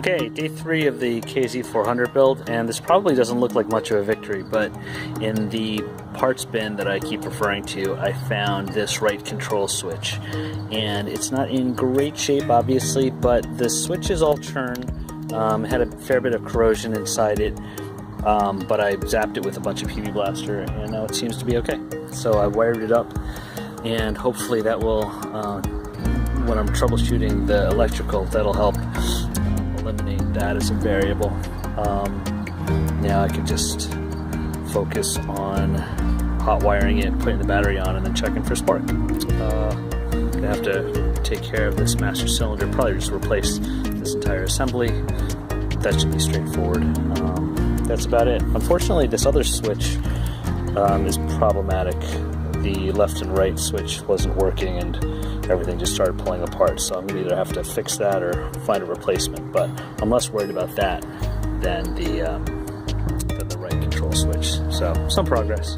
Okay, day 3 of the KZ400 build, and this probably doesn't look like much of a victory, but in the parts bin that I keep referring to, I found this right control switch. And it's not in great shape, obviously, but the switch is all churn. Had a fair bit of corrosion inside it, but I zapped it with a bunch of PB Blaster, and now it seems to be okay. So I wired it up, and hopefully that will, when I'm troubleshooting the electrical, that'll help eliminate that as a variable. Now I can just focus on hot wiring it, putting the battery on, and then checking for spark. Gonna have to take care of this master cylinder, probably just replace this entire assembly. That should be straightforward. That's about it. Unfortunately, this other switch is problematic. The left and right switch wasn't working and everything just started pulling apart, so I'm gonna either have to fix that or find a replacement, but I'm less worried about that than the right control switch. So some progress.